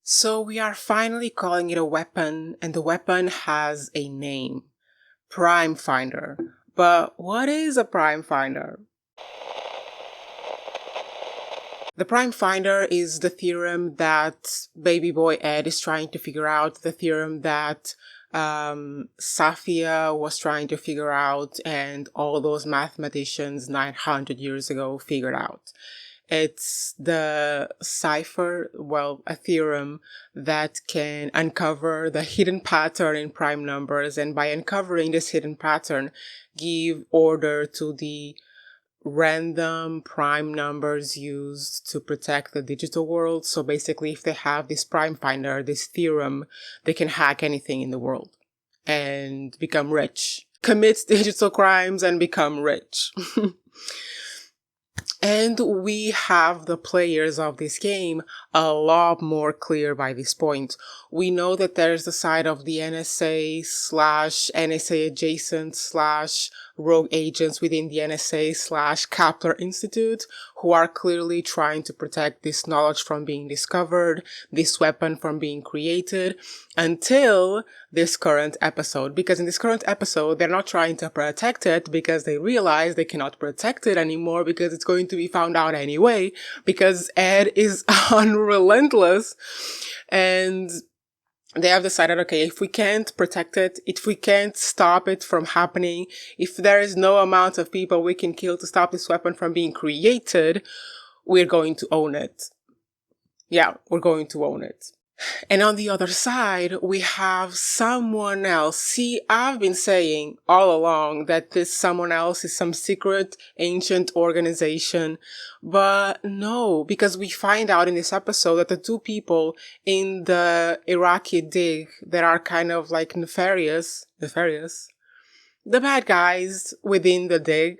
So we are finally calling it a weapon, and the weapon has a name. Prime Finder. But what is a prime finder? The prime finder is the theorem that baby boy Ed is trying to figure out, the theorem that Safiya was trying to figure out, and all those mathematicians 900 years ago figured out. It's the cipher, a theorem that can uncover the hidden pattern in prime numbers, and by uncovering this hidden pattern, give order to the random prime numbers used to protect the digital world. So basically, if they have this prime finder, this theorem, they can hack anything in the world and become rich, commit digital crimes and become rich. And we have the players of this game a lot more clear by this point. We know that there's the side of the NSA / NSA adjacent / rogue agents within the NSA / Kepler Institute who are clearly trying to protect this knowledge from being discovered, this weapon from being created, until this current episode. Because in this current episode, they're not trying to protect it because they realize they cannot protect it anymore because it's going to be found out anyway, because Ed is unrelentless. And they have decided, okay, if we can't protect it, if we can't stop it from happening, if there is no amount of people we can kill to stop this weapon from being created, we're going to own it. Yeah, we're going to own it. And on the other side, we have someone else. See, I've been saying all along that this someone else is some secret ancient organization. But no, because we find out in this episode that the two people in the Iraqi dig that are kind of like nefarious, the bad guys within the dig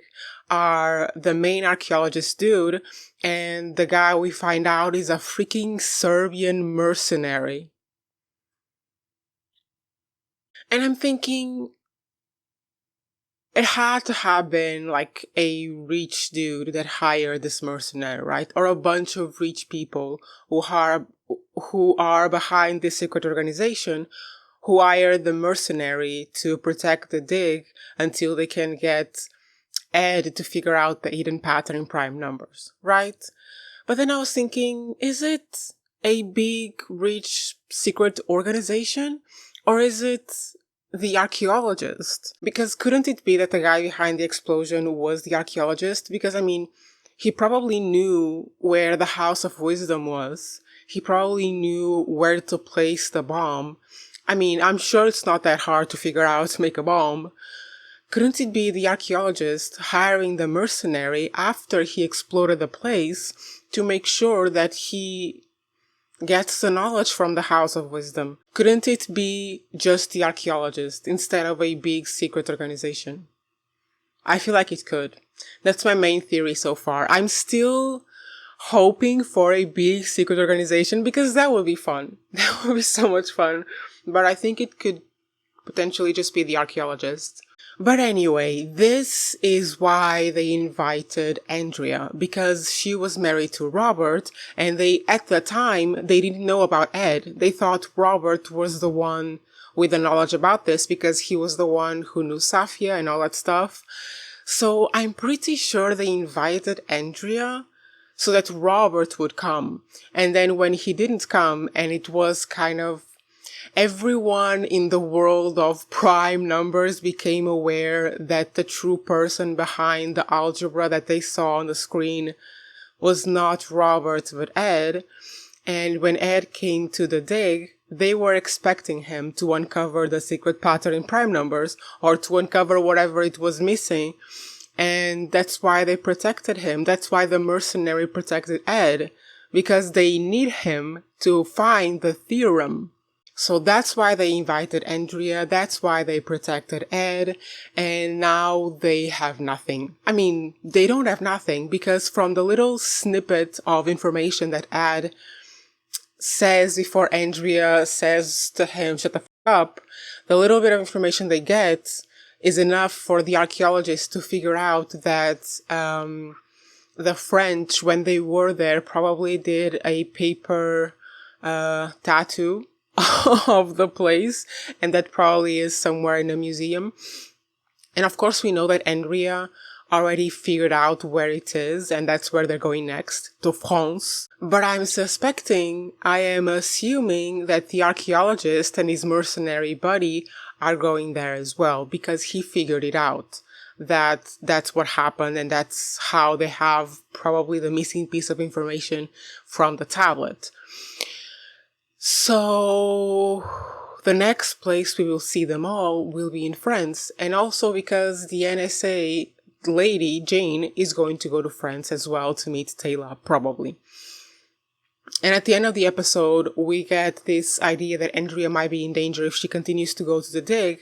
are the main archaeologist dude, and the guy we find out is a freaking Serbian mercenary. And I'm thinking, it had to have been like a rich dude that hired this mercenary, right? Or a bunch of rich people who are behind this secret organization who hired the mercenary to protect the dig until they can get Ed to figure out the hidden pattern in prime numbers, right? But then I was thinking, is it a big, rich, secret organization? Or is it the archaeologist? Because couldn't it be that the guy behind the explosion was the archaeologist? Because, I mean, he probably knew where the House of Wisdom was. He probably knew where to place the bomb. I mean, I'm sure it's not that hard to figure out to make a bomb. Couldn't it be the archaeologist hiring the mercenary after he exploded the place to make sure that he gets the knowledge from the House of Wisdom? Couldn't it be just the archaeologist instead of a big secret organization? I feel like it could. That's my main theory so far. I'm still hoping for a big secret organization because that would be fun. That would be so much fun. But I think it could potentially just be the archaeologist. But anyway, this is why they invited Andrea, because she was married to Robert, and at the time, they didn't know about Ed. They thought Robert was the one with the knowledge about this because he was the one who knew Safiya and all that stuff. So I'm pretty sure they invited Andrea so that Robert would come. And then when he didn't come, and it was kind of everyone in the world of prime numbers became aware that the true person behind the algebra that they saw on the screen was not Robert but Ed. And when Ed came to the dig, they were expecting him to uncover the secret pattern in prime numbers or to uncover whatever it was missing. And that's why they protected him. That's why the mercenary protected Ed, because they need him to find the theorem. So that's why they invited Andrea, that's why they protected Ed, and now they have nothing. I mean, they don't have nothing, because from the little snippet of information that Ed says before Andrea says to him, shut the f*** up, the little bit of information they get is enough for the archaeologists to figure out that the French, when they were there, probably did a paper tattoo of the place, and that probably is somewhere in a museum. And of course, we know that Andrea already figured out where it is, and that's where they're going next, to France. But I am assuming that the archaeologist and his mercenary buddy are going there as well, because he figured it out. That's what happened, and that's how they have probably the missing piece of information from the tablet. So the next place we will see them all will be in France, and also because the NSA lady, Jane, is going to go to France as well to meet Taylah, probably. And at the end of the episode, we get this idea that Andrea might be in danger if she continues to go to the dig.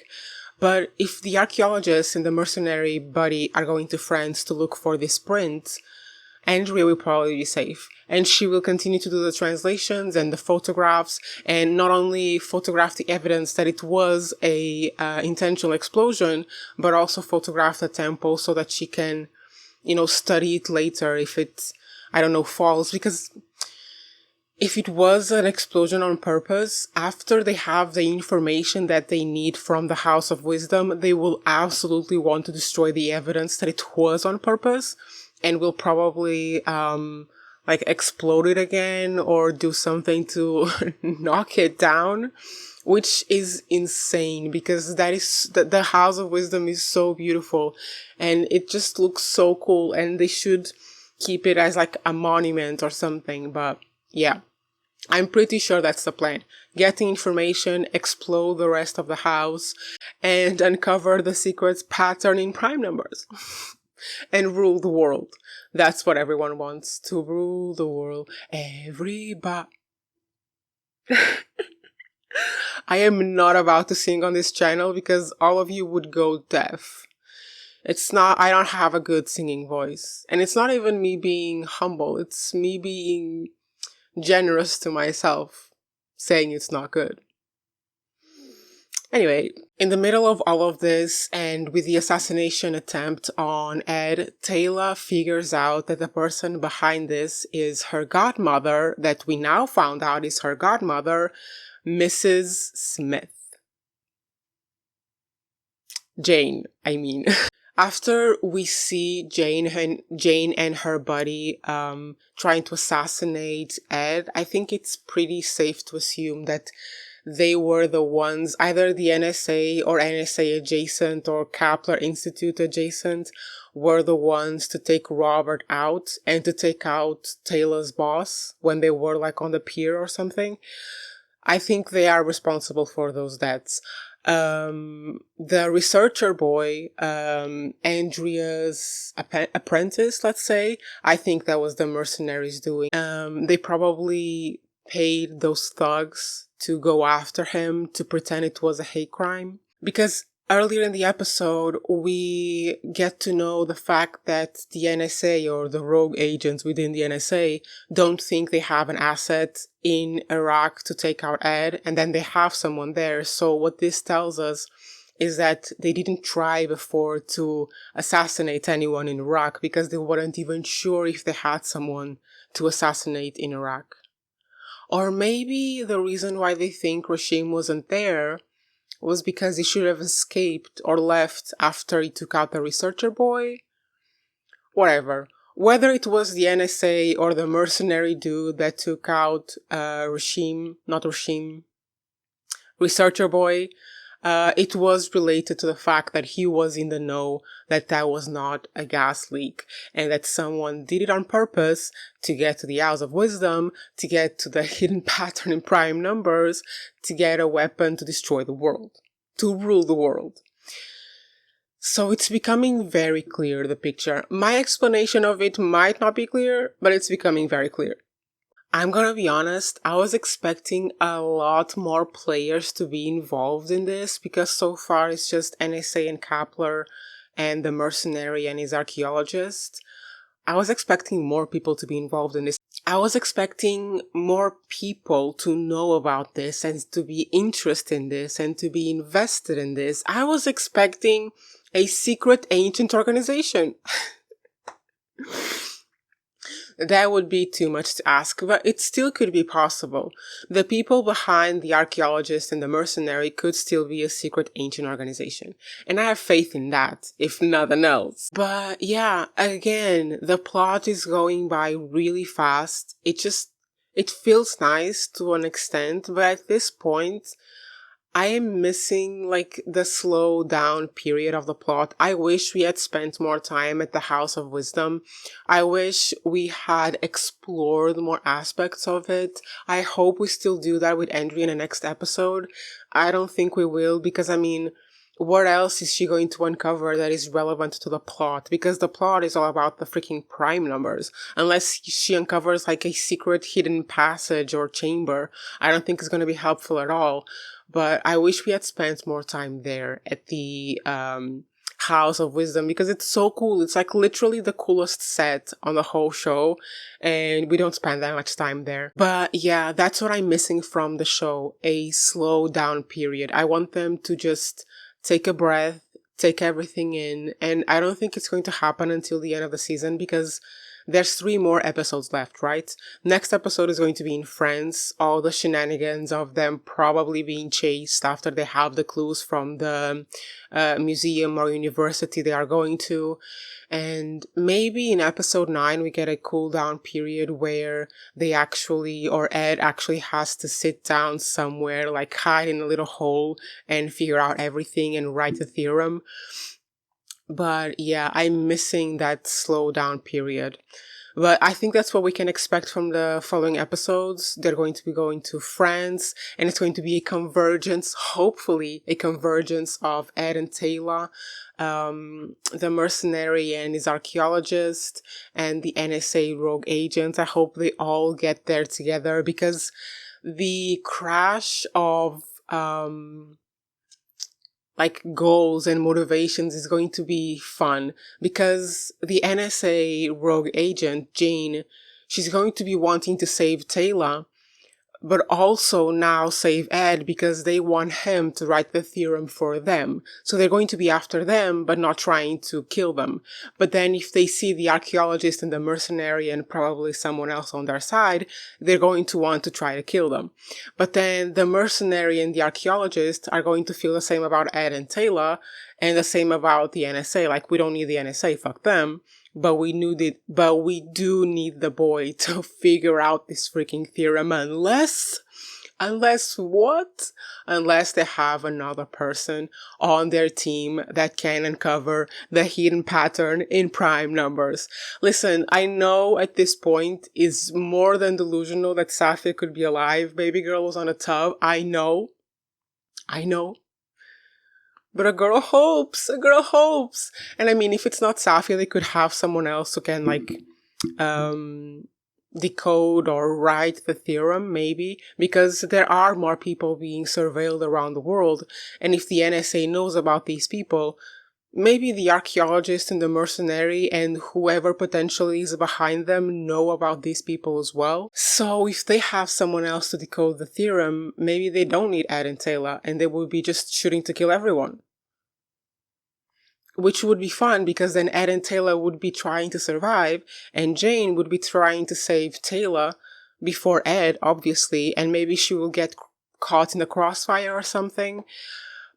But if the archaeologist and the mercenary buddy are going to France to look for this print, Andrea will probably be safe. And she will continue to do the translations and the photographs, and not only photograph the evidence that it was a intentional explosion, but also photograph the temple so that she can, study it later if it, falls. Because if it was an explosion on purpose, after they have the information that they need from the House of Wisdom, they will absolutely want to destroy the evidence that it was on purpose, and will probably explode it again or do something to knock it down, which is insane, because that is the House of Wisdom is so beautiful and it just looks so cool, and they should keep it as like a monument or something. But yeah, I'm pretty sure that's the plan. Get the information, explode the rest of the house, and uncover the secret pattern in prime numbers. And rule the world. That's what everyone wants, to rule the world. Everybody. I am not about to sing on this channel because all of you would go deaf. I don't have a good singing voice. And it's not even me being humble. It's me being generous to myself, saying it's not good. Anyway, in the middle of all of this, and with the assassination attempt on Ed, Taylah figures out that the person behind this is her godmother, that we now found out is her godmother, Mrs. Smith. Jane, I mean. After we see Jane and her buddy trying to assassinate Ed, I think it's pretty safe to assume that they were the ones, either the NSA or NSA adjacent or Kaplan Institute adjacent, were the ones to take Robert out and to take out Taylor's boss when they were like on the pier or something. I think they are responsible for those deaths. The researcher boy, Andrea's apprentice, let's say, I think that was the mercenaries doing. They probably paid those thugs to go after him to pretend it was a hate crime. Because earlier in the episode, we get to know the fact that the NSA or the rogue agents within the NSA don't think they have an asset in Iraq to take out Ed, and then they have someone there. So what this tells us is that they didn't try before to assassinate anyone in Iraq because they weren't even sure if they had someone to assassinate in Iraq. Or maybe the reason why they think Rashim wasn't there was because he should have escaped or left after he took out the researcher boy. Whatever. Whether it was the NSA or the mercenary dude that took out researcher boy, it was related to the fact that he was in the know that was not a gas leak, and that someone did it on purpose to get to the House of Wisdom, to get to the hidden pattern in prime numbers, to get a weapon to destroy the world, to rule the world. So it's becoming very clear, the picture. My explanation of it might not be clear, but it's becoming very clear. I'm gonna be honest, I was expecting a lot more players to be involved in this, because so far it's just NSA and Kaplan and the mercenary and his archaeologist. I was expecting more people to be involved in this. I was expecting more people to know about this and to be interested in this and to be invested in this. I was expecting a secret ancient organization. That would be too much to ask, but it still could be possible. The people behind the archaeologist and the mercenary could still be a secret ancient organization. And I have faith in that, if nothing else. But yeah, again, the plot is going by really fast. It feels nice to an extent, but at this point, I am missing like the slow down period of the plot. I wish we had spent more time at the House of Wisdom. I wish we had explored more aspects of it. I hope we still do that with Andrea in the next episode. I don't think we will because what else is she going to uncover that is relevant to the plot? Because the plot is all about the freaking prime numbers. Unless she uncovers like a secret hidden passage or chamber, I don't think it's going to be helpful at all. But I wish we had spent more time there at the House of Wisdom because it's so cool. It's like literally the coolest set on the whole show, and we don't spend that much time there. But yeah, that's what I'm missing from the show, a slow down period. I want them to just take a breath, take everything in, and I don't think it's going to happen until the end of the season because there's 3 more episodes left, right? Next episode is going to be in France, all the shenanigans of them probably being chased after they have the clues from the museum or university they are going to. And maybe in episode 9 we get a cool down period where Ed actually has to sit down somewhere, like hide in a little hole and figure out everything and write the theorem. But yeah, I'm missing that slow down period. But I think that's what we can expect from the following episodes. They're going to be going to France, and it's going to be a convergence, hopefully a convergence of Ed and Taylah, the mercenary and his archaeologist, and the NSA rogue agent. I hope they all get there together because the crash of like goals and motivations is going to be fun because the NSA rogue agent, Jane, she's going to be wanting to save Taylah, but also now save Ed because they want him to write the theorem for them. So they're going to be after them, but not trying to kill them. But then if they see the archaeologist and the mercenary and probably someone else on their side, they're going to want to try to kill them. But then the mercenary and the archaeologist are going to feel the same about Ed and Taylah and the same about the NSA. Like, we don't need the NSA, fuck them. But we do need the boy to figure out this freaking theorem unless what? Unless they have another person on their team that can uncover the hidden pattern in prime numbers. Listen, I know at this point it's more than delusional that Safiya could be alive. Baby girl was on a tub. I know. But a girl hopes. And I mean, if it's not Safiya, they could have someone else who can decode or write the theorem, maybe, because there are more people being surveilled around the world. And if the NSA knows about these people, maybe the archaeologist and the mercenary and whoever potentially is behind them know about these people as well. So if they have someone else to decode the theorem, maybe they don't need Ed and Taylah and they will be just shooting to kill everyone. Which would be fun because then Ed and Taylah would be trying to survive and Jane would be trying to save Taylah before Ed, obviously, and maybe she will get caught in the crossfire or something.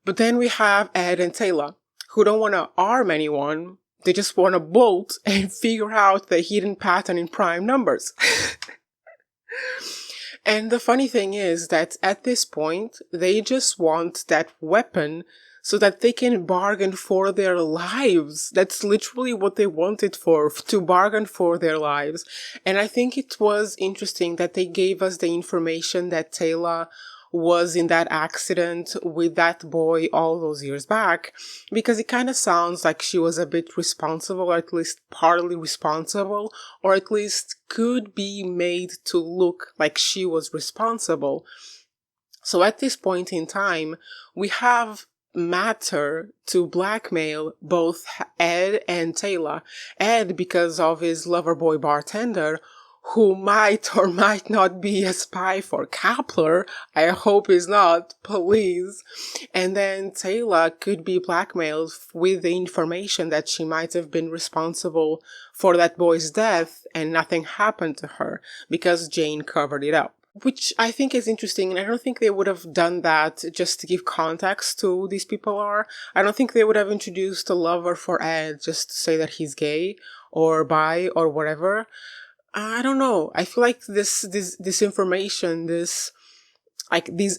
But then we have Ed and Taylah, who don't want to arm anyone. They just want to bolt and figure out the hidden pattern in prime numbers. And the funny thing is that at this point, they just want that weapon so that they can bargain for their lives. That's literally what they wanted for, to bargain for their lives. And I think it was interesting that they gave us the information that Taylah was in that accident with that boy all those years back, because it kind of sounds like she was a bit responsible, or at least partly responsible, or at least could be made to look like she was responsible. So at this point in time, we have matter to blackmail both Ed and Taylah. Ed because of his lover boy bartender, who might or might not be a spy for Kepler. I hope he's not, please. And then Taylah could be blackmailed with the information that she might have been responsible for that boy's death and nothing happened to her because Jane covered it up. Which I think is interesting, and I don't think they would have done that just to give context to who these people are. I don't think they would have introduced a lover for Ed just to say that he's gay or bi or whatever. I don't know. I feel like this information, these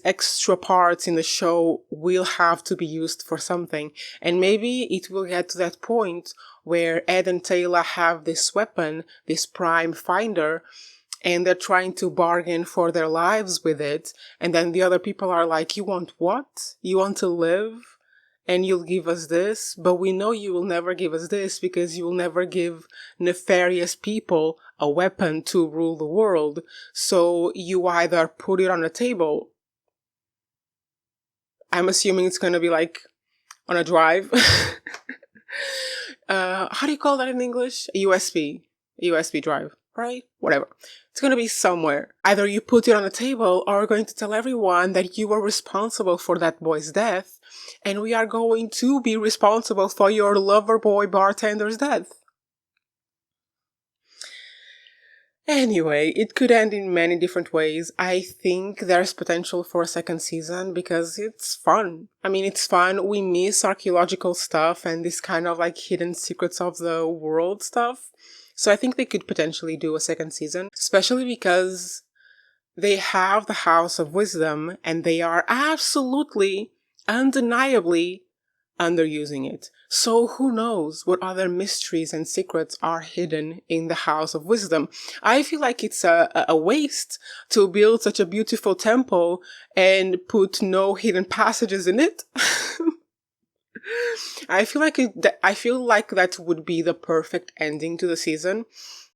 extra parts in the show will have to be used for something. And maybe it will get to that point where Ed and Taylah have this weapon, this prime finder, and they're trying to bargain for their lives with it. And then the other people are like, you want what? You want to live? And you'll give us this? But we know you will never give us this because you will never give nefarious people a weapon to rule the world. So you either put it on the table. I'm assuming it's going to be like on a drive. How do you call that in English? A USB drive, right? Whatever. It's going to be somewhere. Either you put it on a table or we're going to tell everyone that you were responsible for that boy's death, and we are going to be responsible for your lover boy bartender's death. Anyway, it could end in many different ways. I think there's potential for a second season because it's fun. I mean, it's fun. We miss archaeological stuff and this kind of like hidden secrets of the world stuff. So I think they could potentially do a second season, especially because they have the House of Wisdom and they are absolutely, undeniably underusing it. So who knows what other mysteries and secrets are hidden in the House of Wisdom. I feel like it's a waste to build such a beautiful temple and put no hidden passages in it. I feel like that would be the perfect ending to the season.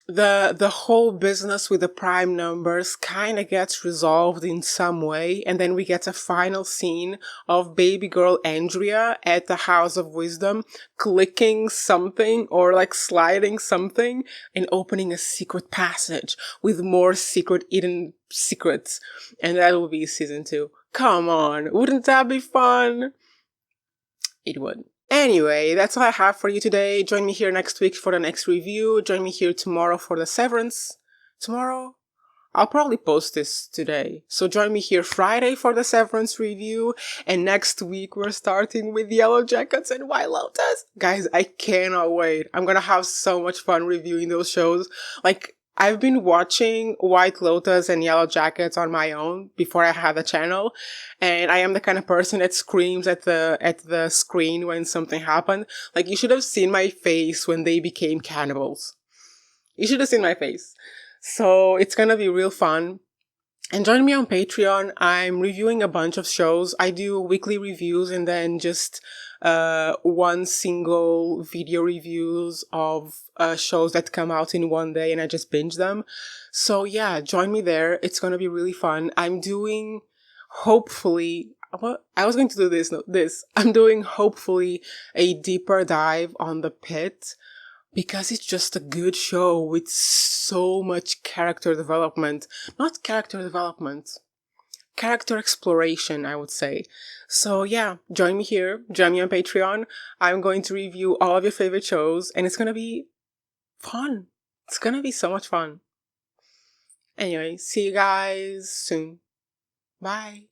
The whole business with the prime numbers kind of gets resolved in some way, and then we get a final scene of baby girl Andrea at the House of Wisdom clicking something or like sliding something and opening a secret passage with more secret hidden secrets, and that will be season 2. Come on, wouldn't that be fun? It would. Anyway, that's all I have for you today. Join me here next week for the next review. Join me here tomorrow for the Severance. Tomorrow? I'll probably post this today. So join me here Friday for the Severance review. And next week we're starting with Yellow Jackets and White Lotus. Guys, I cannot wait. I'm gonna have so much fun reviewing those shows. Like, I've been watching White Lotus and Yellow Jackets on my own before I had a channel, and I am the kind of person that screams at the screen when something happened. Like, you should have seen my face when they became cannibals. You should have seen my face. So it's gonna be real fun. And join me on Patreon. I'm reviewing a bunch of shows. I do weekly reviews and then just one single video reviews of shows that come out in one day and I just binge them. So yeah, join me there. It's gonna be really fun. I'm doing, hopefully, I was going to do this. I'm doing hopefully a deeper dive on The Pit, because it's just a good show with so much character development. Not character development, character exploration, I would say. So yeah, join me here, join me on Patreon. I'm going to review all of your favorite shows, and it's gonna be fun. It's gonna be so much fun. Anyway, see you guys soon. Bye.